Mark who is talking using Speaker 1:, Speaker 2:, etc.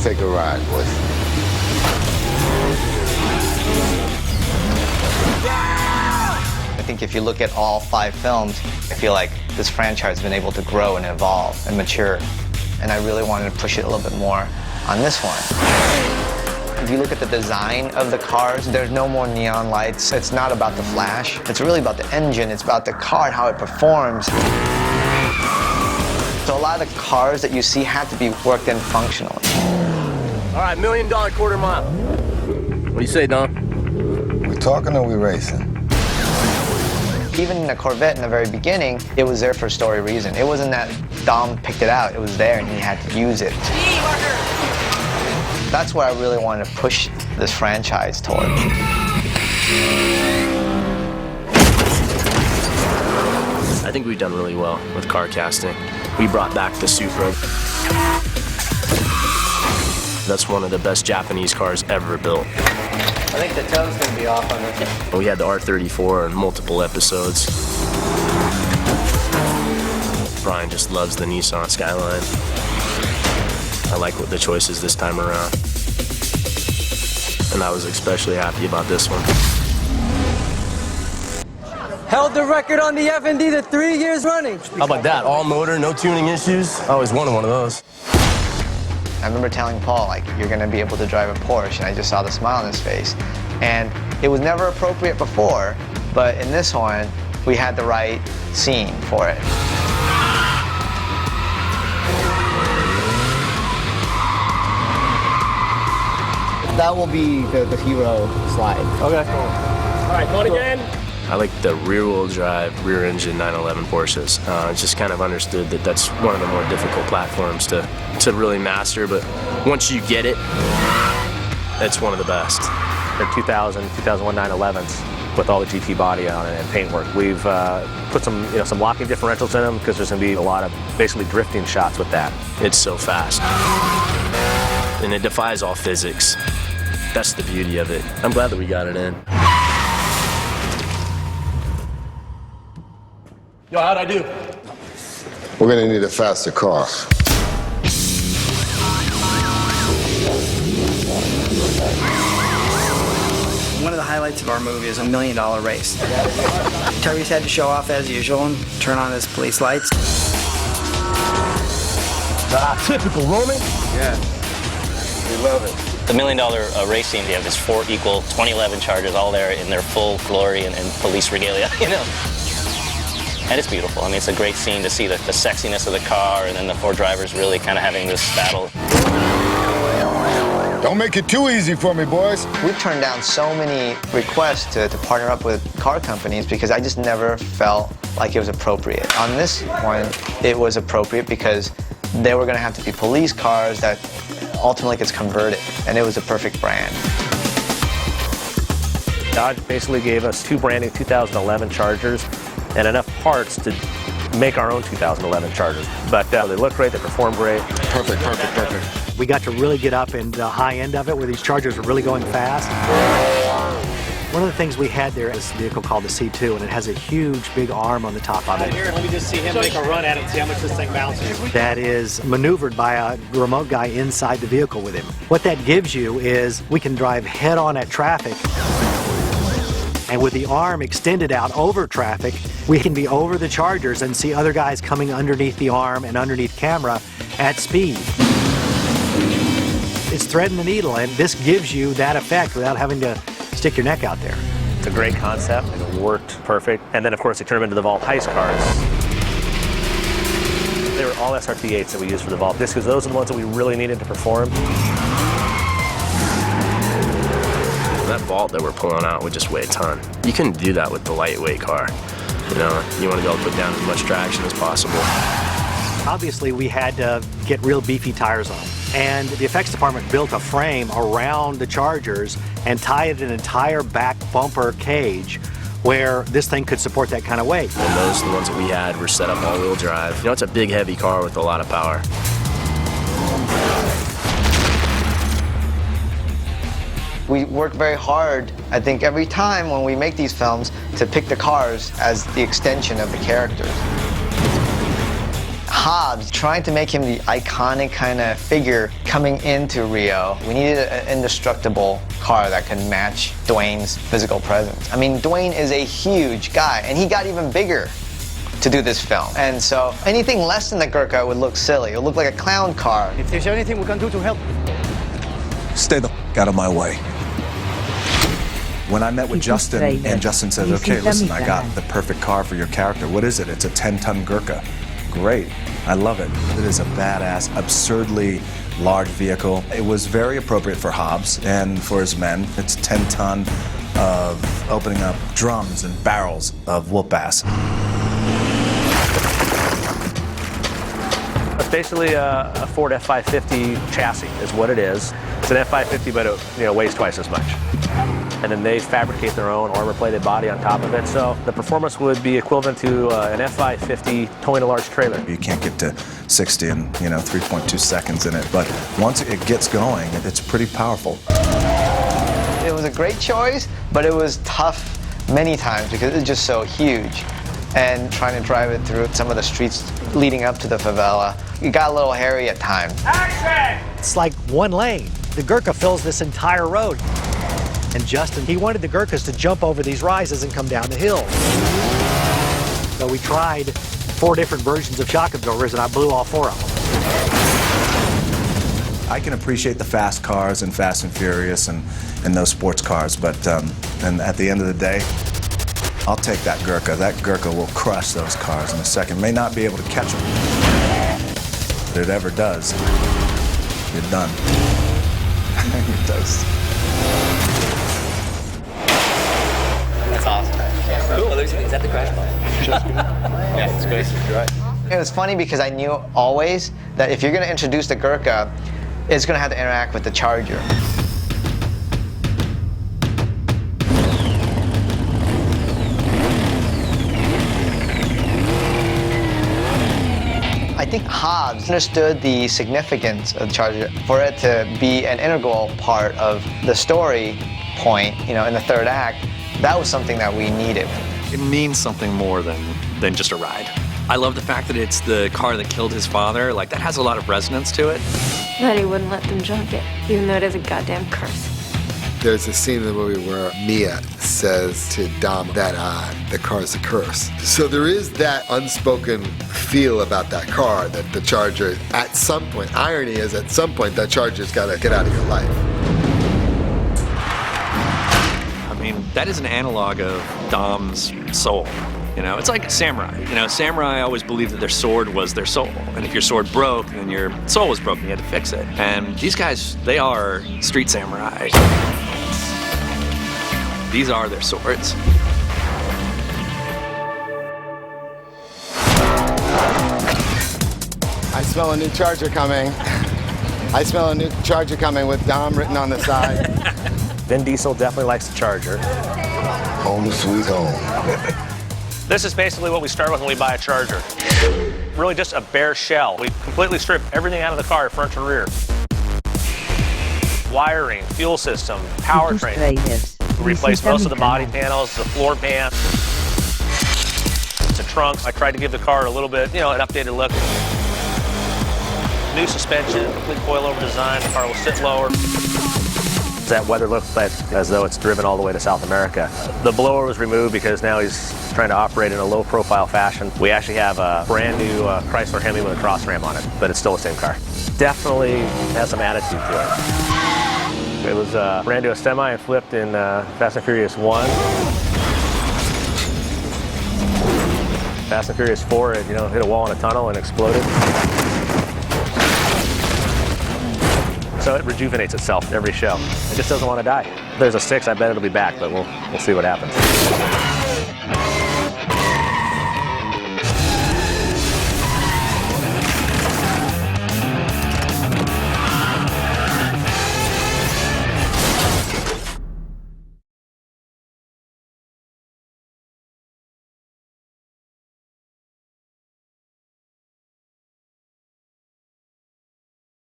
Speaker 1: Let's take a ride, boys.
Speaker 2: I think if you look at all 5 films, I feel like this franchise has been able to grow and evolve and mature. And I really wanted to push it a little bit more on this one. If you look at the design of the cars, there's no more neon lights. It's not about the flash. It's really about the engine. It's about the car and how it performs. So a lot of the cars that you see have to be worked in functionally.
Speaker 3: All right, $1 million quarter mile. What do you say, Dom?
Speaker 1: We talking or we racing?
Speaker 2: Even in the Corvette in the very beginning, it was there for a story reason. It wasn't that Dom picked it out. It was there and he had to use it. That's what I really wanted to push this franchise toward.
Speaker 3: I think we've done really well with car casting. We brought back the Supra. That's one of the best Japanese cars ever built.
Speaker 2: I think the tone's going to be off on it.
Speaker 3: We had the R34 in multiple episodes. Brian just loves the Nissan Skyline. I like the choices this time around. And I was especially happy about this one.
Speaker 4: Held the record on the F&D to 3 years running.
Speaker 3: How about that? All motor, no tuning issues? I always wanted one of those.
Speaker 2: I remember telling Paul, like, you're going to be able to drive a Porsche, and I just saw the smile on his face. And it was never appropriate before, but in this one, we had the right scene for it.
Speaker 5: That will be the hero slide.
Speaker 3: Okay. All right, going again. I like the rear-wheel drive, rear-engine 911 Porsches. It's just kind of understood that that's one of the more difficult platforms to really master, but once you get it, it's one of the best.
Speaker 6: They're 2000, 2001 911s with all the GT body on it and paintwork. We've put some locking differentials in them because there's going to be a lot of basically drifting shots with that.
Speaker 3: It's so fast. And it defies all physics. That's the beauty of it. I'm glad that we got it in. Yo, how'd I do?
Speaker 1: We're gonna need a faster car.
Speaker 7: One of the highlights of our movie is $1 million race. Tyrese had to show off as usual and turn on his police lights.
Speaker 3: Typical Roman.
Speaker 1: Yeah, we love it.
Speaker 8: The $1 million race scene, you have this 4 equal 2011 Chargers all there in their full glory and police regalia, you know. And it's beautiful. I mean, it's a great scene to see the sexiness of the car and then the 4 drivers really kind of having this battle.
Speaker 1: Don't make it too easy for me, boys.
Speaker 2: We've turned down so many requests to partner up with car companies because I just never felt like it was appropriate. On this one, it was appropriate because they were going to have to be police cars that ultimately gets converted, and it was a perfect brand.
Speaker 6: Dodge basically gave us 2 brand new 2011 Chargers and enough parts to make our own 2011 Chargers. But they look great, they perform great.
Speaker 1: Perfect, perfect, perfect.
Speaker 9: We got to really get up in the high end of it where these Chargers are really going fast. One of the things we had there is this vehicle called the C2, and it has a huge, big arm on the top of it.
Speaker 4: Here, let me just see him make a run at it and see how much this thing bounces.
Speaker 9: That is maneuvered by a remote guy inside the vehicle with him. What that gives you is we can drive head-on at traffic, and with the arm extended out over traffic, we can be over the Chargers and see other guys coming underneath the arm and underneath camera at speed. It's threading the needle, and this gives you that effect without having to stick your neck out there.
Speaker 6: It's a great concept, and it worked perfect. And then, of course, they turned them into the Vault heist cars. They were all SRT8s that we used for the Vault, just because those are the ones that we really needed to perform.
Speaker 3: That Vault that we're pulling out would just weigh a ton. You couldn't do that with the lightweight car. You know, you want to be able to put down as much traction as possible.
Speaker 9: Obviously, we had to get real beefy tires on. And the effects department built a frame around the Chargers and tied an entire back bumper cage where this thing could support that kind of weight.
Speaker 3: And those, the ones that we had, were set up all-wheel drive. You know, it's a big, heavy car with a lot of power.
Speaker 2: We work very hard, I think, every time when we make these films to pick the cars as the extension of the characters. Hobbs, trying to make him the iconic kind of figure coming into Rio, we needed an indestructible car that can match Dwayne's physical presence. I mean, Dwayne is a huge guy, and he got even bigger to do this film. And so anything less than the Gurkha would look silly. It would look like a clown car.
Speaker 7: If there's anything we can do to help,
Speaker 10: stay the out of my way. When I met with Justin, and Justin says, okay, listen, I got the perfect car for your character. What is it? It's a 10-ton Gurkha. Great. I love it. It is a badass, absurdly large vehicle. It was very appropriate for Hobbs and for his men. It's 10-ton of opening up drums and barrels of whoop-ass.
Speaker 6: It's basically a Ford F550 chassis is what it is. It's an F550, but it weighs twice as much. And then they fabricate their own armor-plated body on top of it. So the performance would be equivalent to an F550 towing a large trailer.
Speaker 10: You can't get to 60 in 3.2 seconds in it, but once it gets going, it's pretty powerful.
Speaker 2: It was a great choice, but it was tough many times because it's just so huge. And trying to drive it through some of the streets leading up to the favela, it got a little hairy at times.
Speaker 9: Action! It's like one lane. The Gurkha fills this entire road. And Justin, he wanted the Gurkhas to jump over these rises and come down the hill. So we tried 4 different versions of shock absorbers, and I blew all 4 of them.
Speaker 10: I can appreciate the fast cars and Fast and Furious and those sports cars, but and at the end of the day, I'll take that Gurkha. That Gurkha will crush those cars in a second. May not be able to catch them, but if it ever does, you're done. It does.
Speaker 8: That's awesome. Cool. Is that the crash bar? Yeah, it's great. You're right.
Speaker 2: It was funny because I knew always that if you're going to introduce the Gurkha, it's going to have to interact with the Charger. I think Hobbs understood the significance of the Charger for it to be an integral part of the story point, in the 3rd act. That was something that we needed.
Speaker 11: It means something more than just a ride. I love the fact that it's the car that killed his father. Like, that has a lot of resonance to it.
Speaker 12: That he wouldn't let them junk it, even though it is a goddamn curse.
Speaker 1: There's a scene in the movie where Mia says to Dom that the car's a curse. So there is that unspoken feel about that car that the Charger, at some point, irony is at some point that Charger's got to get out of your life.
Speaker 11: I mean, that is an analog of Dom's soul. It's like samurai. Samurai always believed that their sword was their soul. And if your sword broke, then your soul was broken. You had to fix it. And these guys, they are street samurai. These are their swords.
Speaker 1: I smell a new Charger coming. I smell a new Charger coming with Dom written on the side.
Speaker 6: Vin Diesel definitely likes the Charger.
Speaker 1: Home sweet home.
Speaker 6: This is basically what we start with when we buy a Charger. Really just a bare shell. We completely strip everything out of the car, front and rear. Wiring, fuel system, powertrain. We replaced most of the body panels, the floor pan, the trunks. I tried to give the car a little bit, an updated look. New suspension, complete coilover design. The car will sit lower. That weather looks like as though it's driven all the way to South America. The blower was removed because now he's trying to operate in a low-profile fashion. We actually have a brand new Chrysler Hemi with a cross ram on it, but it's still the same car. Definitely has some attitude to it. It was brand new semi and flipped in Fast and Furious 1. Fast and Furious 4, it hit a wall in a tunnel and exploded. So it rejuvenates itself every show. It just doesn't want to die. If there's a 6, I bet it'll be back, but we'll see what happens.